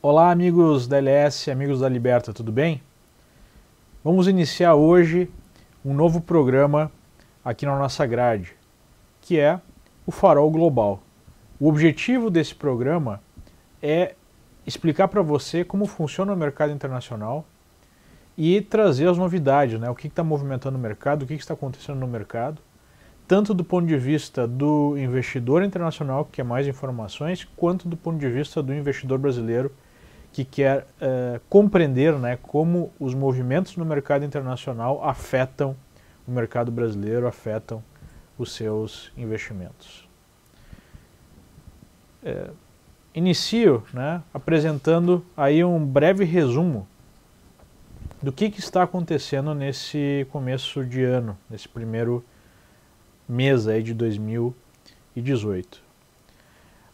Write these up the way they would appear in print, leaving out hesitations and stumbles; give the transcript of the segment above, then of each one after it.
Olá, amigos da LS, amigos da Liberta, tudo bem? Vamos iniciar hoje um novo programa aqui na nossa grade, que é o Farol Global. O objetivo desse programa é explicar para você como funciona o mercado internacional e trazer as novidades, né? O que está movimentando o mercado, o que está acontecendo no mercado, tanto do ponto de vista do investidor internacional, que quer mais informações, quanto do ponto de vista do investidor brasileiro, que quer compreender, né, como os movimentos no mercado internacional afetam o mercado brasileiro, afetam os seus investimentos. Inicio, né, apresentando aí um breve resumo do que está acontecendo nesse começo de ano, nesse primeiro mês aí de 2018.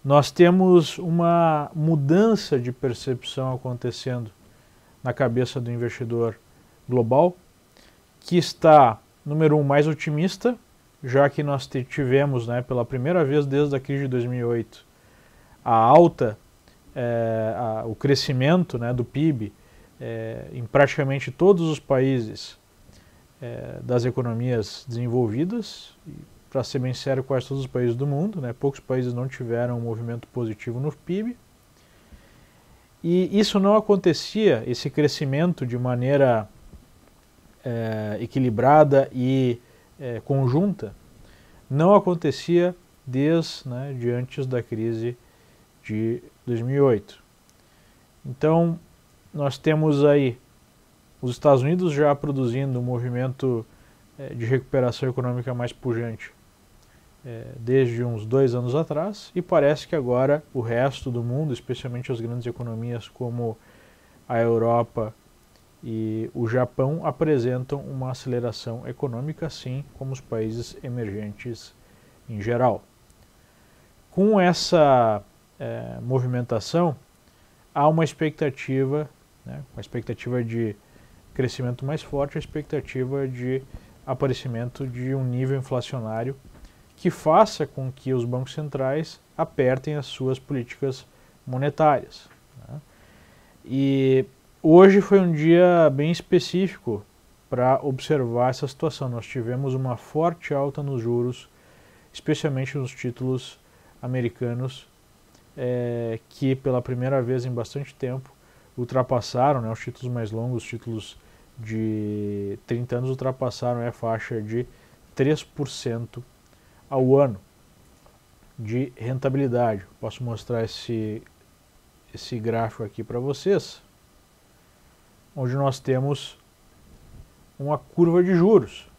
Nós temos uma mudança de percepção acontecendo na cabeça do investidor global, que está, número um, mais otimista, já que nós tivemos, né, pela primeira vez desde a crise de 2008, a alta, o crescimento, né, do PIB em praticamente todos os países das economias desenvolvidas. Para ser bem sério, quase todos os países do mundo, né? Poucos países não tiveram um movimento positivo no PIB. E isso não acontecia, esse crescimento de maneira equilibrada e conjunta, não acontecia desde antes da crise de 2008. Então, nós temos aí os Estados Unidos já produzindo um movimento de recuperação econômica mais pujante desde uns 2 anos atrás, e parece que agora o resto do mundo, especialmente as grandes economias como a Europa e o Japão, apresentam uma aceleração econômica, assim como os países emergentes em geral. Com essa movimentação, há uma expectativa, né, uma expectativa de crescimento mais forte, a expectativa de aparecimento de um nível inflacionário que faça com que os bancos centrais apertem as suas políticas monetárias, né? E hoje foi um dia bem específico para observar essa situação. Nós tivemos uma forte alta nos juros, especialmente nos títulos americanos, que pela primeira vez em bastante tempo ultrapassaram, né, os títulos mais longos, os títulos de 30 anos ultrapassaram a faixa de 3% ao ano de rentabilidade. Posso mostrar esse gráfico aqui para vocês, onde nós temos uma curva de juros.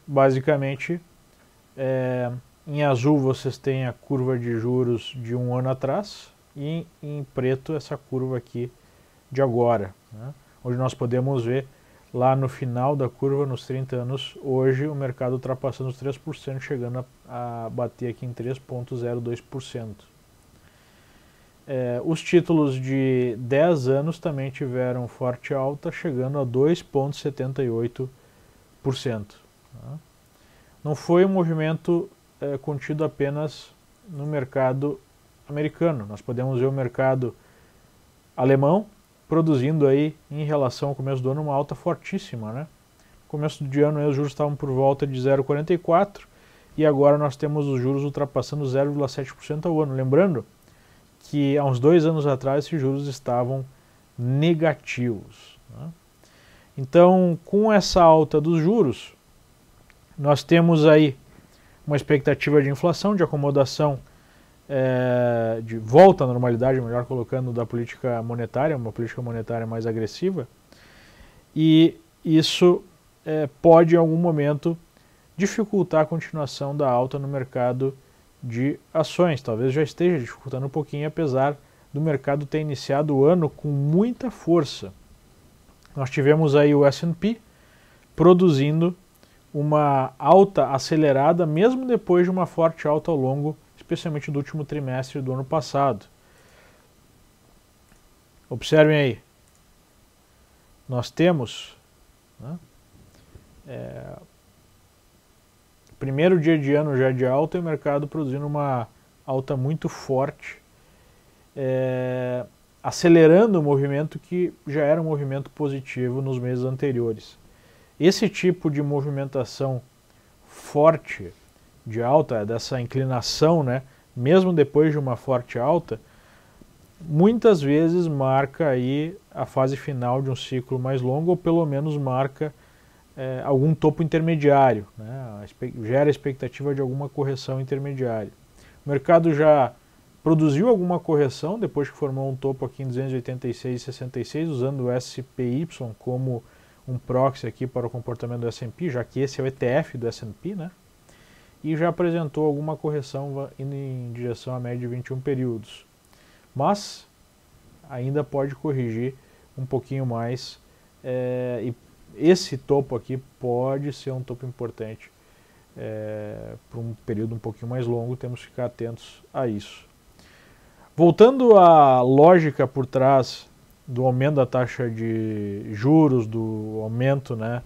Basicamente, em azul vocês têm a curva de juros de um ano atrás, e em preto essa curva aqui de agora, né? Onde nós podemos ver lá no final da curva, nos 30 anos, hoje o mercado ultrapassando os 3%, chegando a bater aqui em 3,02%. Os títulos de 10 anos também tiveram forte alta, chegando a 2,78%. Não foi um movimento contido apenas no mercado americano. Nós podemos ver o mercado alemão produzindo aí, em relação ao começo do ano, uma alta fortíssima, né? No começo de ano aí, os juros estavam por volta de 0,44 e agora nós temos os juros ultrapassando 0,7% ao ano. Lembrando que há uns 2 anos atrás esses juros estavam negativos, né? Então, com essa alta dos juros, nós temos aí uma expectativa de inflação, de acomodação, de volta à normalidade, melhor colocando, da política monetária, uma política monetária mais agressiva, e isso pode em algum momento dificultar a continuação da alta no mercado de ações. Talvez já esteja dificultando um pouquinho, apesar do mercado ter iniciado o ano com muita força. Nós tivemos aí o S&P produzindo uma alta acelerada, mesmo depois de uma forte alta ao longo, especialmente do último trimestre do ano passado. Observem aí, nós temos, né, primeiro dia de ano já de alta e o mercado produzindo uma alta muito forte, acelerando o movimento que já era um movimento positivo nos meses anteriores. Esse tipo de movimentação forte de alta, dessa inclinação, né, mesmo depois de uma forte alta, muitas vezes marca aí a fase final de um ciclo mais longo, ou pelo menos marca algum topo intermediário, né, gera a expectativa de alguma correção intermediária. O mercado já produziu alguma correção depois que formou um topo aqui em 286,66, usando o SPY como um proxy aqui para o comportamento do S&P, já que esse é o ETF do S&P, né? E já apresentou alguma correção indo em direção à média de 21 períodos. Mas ainda pode corrigir um pouquinho mais, e esse topo aqui pode ser um topo importante para um período um pouquinho mais longo, temos que ficar atentos a isso. Voltando à lógica por trás do aumento da taxa de juros, do aumento, né,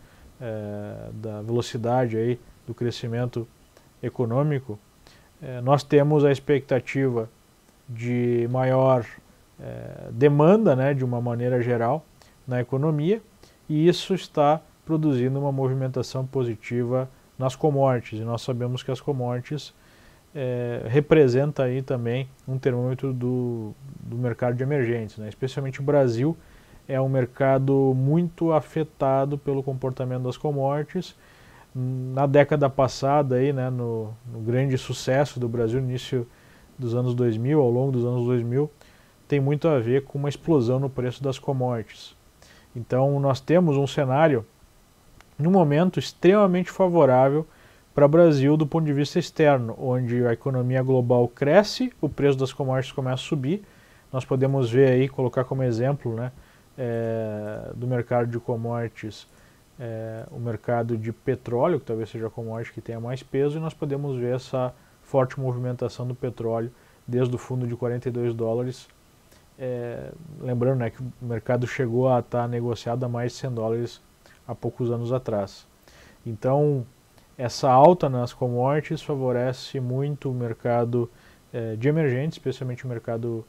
da velocidade aí do crescimento econômico, nós temos a expectativa de maior demanda, né, de uma maneira geral na economia, e isso está produzindo uma movimentação positiva nas commodities, e nós sabemos que as commodities representa aí também um termômetro do mercado de emergentes, né? Especialmente o Brasil é um mercado muito afetado pelo comportamento das commodities. Na década passada, aí, né, no grande sucesso do Brasil, no início dos anos 2000, ao longo dos anos 2000, tem muito a ver com uma explosão no preço das commodities. Então nós temos um cenário, num momento extremamente favorável para o Brasil do ponto de vista externo, onde a economia global cresce, o preço das commodities começa a subir. Nós podemos ver aí, colocar como exemplo, né, do mercado de commodities, o mercado de petróleo, que talvez seja a commodity que tenha mais peso, e nós podemos ver essa forte movimentação do petróleo desde o fundo de 42 dólares. Lembrando, né, que o mercado chegou a estar negociado a mais de 100 dólares há poucos anos atrás. Então, essa alta nas commodities favorece muito o mercado de emergentes, especialmente o mercado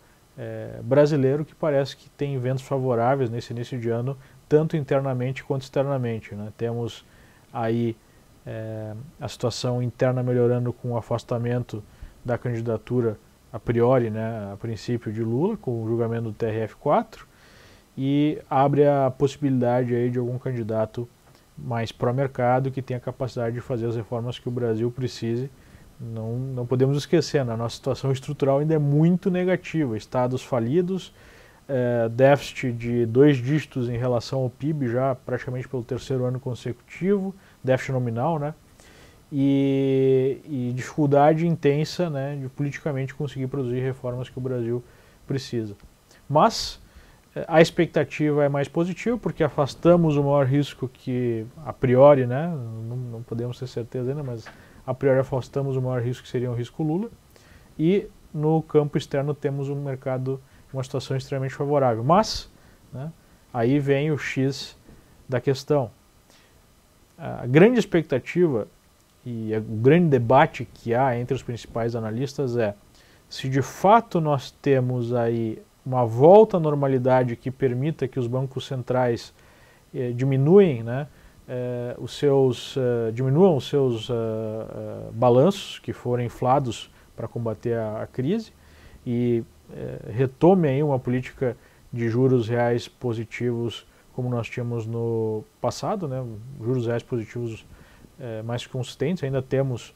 brasileiro, que parece que tem ventos favoráveis nesse início de ano, tanto internamente quanto externamente, né? Temos aí a situação interna melhorando com o afastamento da candidatura a priori, né, a princípio, de Lula, com o julgamento do TRF4, e abre a possibilidade aí de algum candidato mais pró-mercado, que tenha a capacidade de fazer as reformas que o Brasil precise. Não podemos esquecer, né? A nossa situação estrutural ainda é muito negativa, estados falidos, déficit de 2 dígitos em relação ao PIB já praticamente pelo 3º ano consecutivo, déficit nominal, né? E dificuldade intensa, né, de politicamente conseguir produzir reformas que o Brasil precisa. Mas a expectativa é mais positiva, porque afastamos o maior risco que, a priori, né, não podemos ter certeza ainda, mas a priori afastamos o maior risco, que seria o risco Lula, e no campo externo temos um mercado, uma situação extremamente favorável. Mas, né, aí vem o X da questão. A grande expectativa e o grande debate que há entre os principais analistas é se de fato nós temos aí uma volta à normalidade que permita que os bancos centrais diminuam os seus balanços que foram inflados para combater a crise e retomem aí uma política de juros reais positivos como nós tínhamos no passado, né? Juros reais positivos mais consistentes. Ainda temos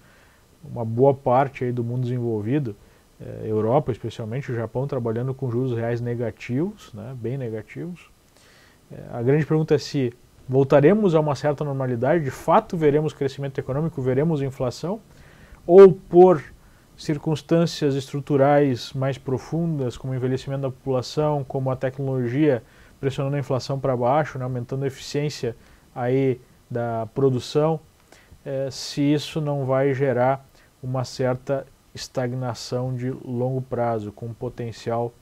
uma boa parte aí do mundo desenvolvido, Europa especialmente, o Japão trabalhando com juros reais negativos, né, bem negativos. A grande pergunta é se voltaremos a uma certa normalidade, de fato veremos crescimento econômico, veremos inflação, ou por circunstâncias estruturais mais profundas, como o envelhecimento da população, como a tecnologia pressionando a inflação para baixo, né, aumentando a eficiência aí da produção, se isso não vai gerar uma certa estagnação de longo prazo, com um potencial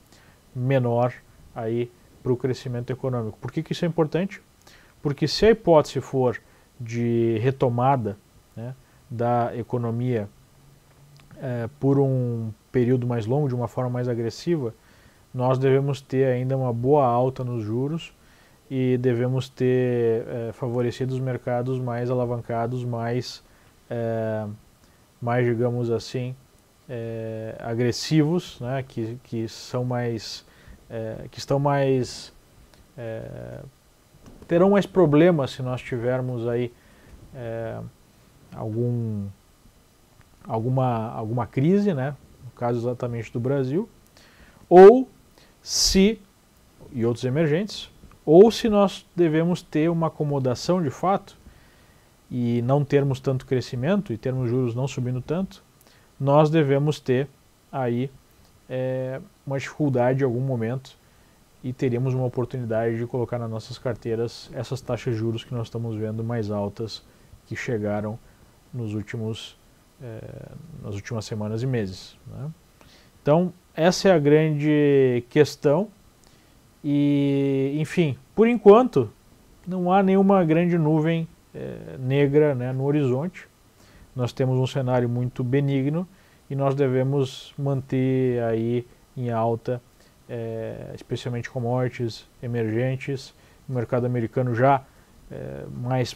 menor aí para o crescimento econômico. Por que isso é importante? Porque se a hipótese for de retomada, né, da economia por um período mais longo, de uma forma mais agressiva, nós devemos ter ainda uma boa alta nos juros e devemos ter favorecido os mercados mais alavancados, mais digamos assim, agressivos, né, que são mais, que estão mais, terão mais problemas se nós tivermos aí alguma crise, né, no caso exatamente do Brasil, ou se, e outros emergentes, ou se nós devemos ter uma acomodação de fato e não termos tanto crescimento e termos juros não subindo tanto, nós devemos ter aí uma dificuldade em algum momento e teríamos uma oportunidade de colocar nas nossas carteiras essas taxas de juros que nós estamos vendo mais altas que chegaram nas últimas semanas e meses, né? Então, essa é a grande questão e, enfim, por enquanto, não há nenhuma grande nuvem negra, né, no horizonte. Nós temos um cenário muito benigno e nós devemos manter aí em alta, especialmente commodities emergentes, o mercado americano já mais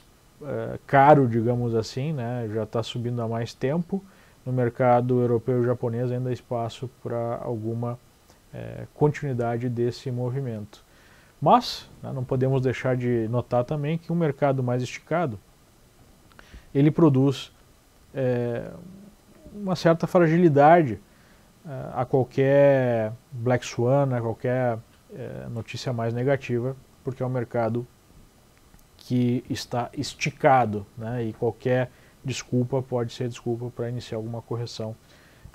caro, digamos assim, né, já está subindo há mais tempo. No mercado europeu e japonês ainda há espaço para alguma continuidade desse movimento. Mas, né, não podemos deixar de notar também que um mercado mais esticado, ele produz uma certa fragilidade a qualquer black swan, a qualquer notícia mais negativa, porque é um mercado que está esticado, né, e qualquer desculpa pode ser desculpa para iniciar alguma correção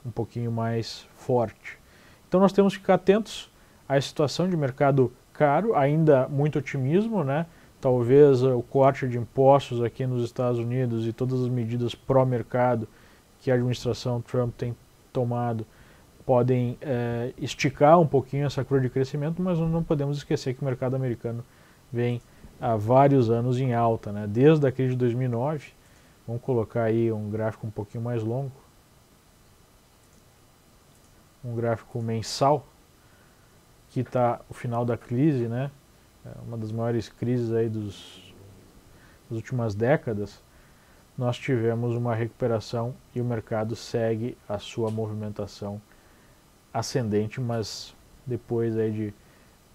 um pouquinho mais forte. Então nós temos que ficar atentos à situação de mercado caro, ainda muito otimismo, né? Talvez o corte de impostos aqui nos Estados Unidos e todas as medidas pró-mercado que a administração Trump tem tomado podem esticar um pouquinho essa curva de crescimento, mas não podemos esquecer que o mercado americano vem há vários anos em alta, né? Desde a crise de 2009, vamos colocar aí um gráfico um pouquinho mais longo, um gráfico mensal, que está o final da crise, né? Uma das maiores crises aí das últimas décadas. Nós tivemos uma recuperação e o mercado segue a sua movimentação ascendente, mas depois aí de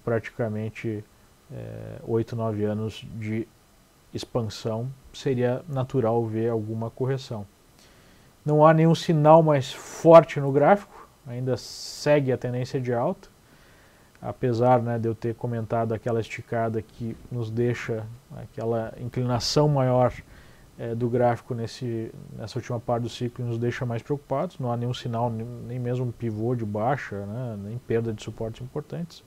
praticamente 8, 9 anos de expansão, seria natural ver alguma correção. Não há nenhum sinal mais forte no gráfico, ainda segue a tendência de alta, apesar, né, de eu ter comentado aquela esticada que nos deixa, aquela inclinação maior do gráfico nessa última parte do ciclo nos deixa mais preocupados. Não há nenhum sinal, nem mesmo um pivô de baixa, né, nem perda de suportes importantes.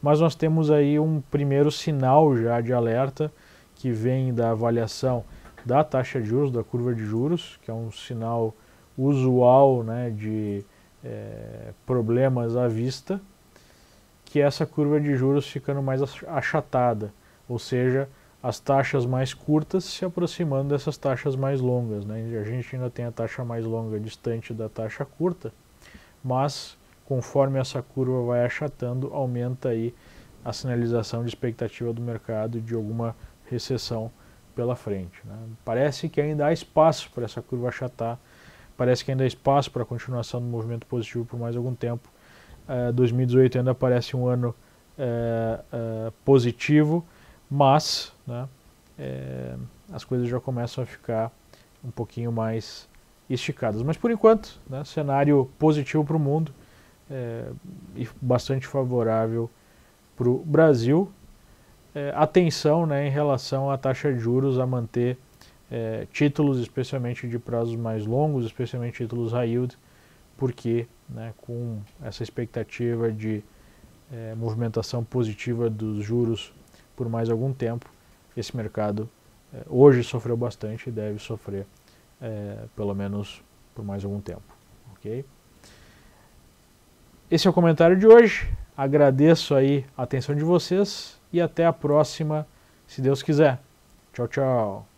Mas nós temos aí um primeiro sinal já de alerta que vem da avaliação da taxa de juros, da curva de juros, que é um sinal usual, né, de problemas à vista, que é essa curva de juros ficando mais achatada, ou seja, as taxas mais curtas se aproximando dessas taxas mais longas, né? A gente ainda tem a taxa mais longa distante da taxa curta, mas conforme essa curva vai achatando, aumenta aí a sinalização de expectativa do mercado de alguma recessão pela frente, né? Parece que ainda há espaço para essa curva achatar, parece que ainda há espaço para a continuação do movimento positivo por mais algum tempo. 2018 ainda parece um ano positivo, mas, né, as coisas já começam a ficar um pouquinho mais esticadas. Mas por enquanto, né, cenário positivo para o mundo e bastante favorável para o Brasil. Atenção, né, em relação à taxa de juros, a manter títulos, especialmente de prazos mais longos, especialmente títulos high yield, porque, né, com essa expectativa de movimentação positiva dos juros por mais algum tempo, esse mercado hoje sofreu bastante e deve sofrer pelo menos por mais algum tempo. Okay? Esse é o comentário de hoje. Agradeço aí a atenção de vocês e até a próxima, se Deus quiser. Tchau, tchau.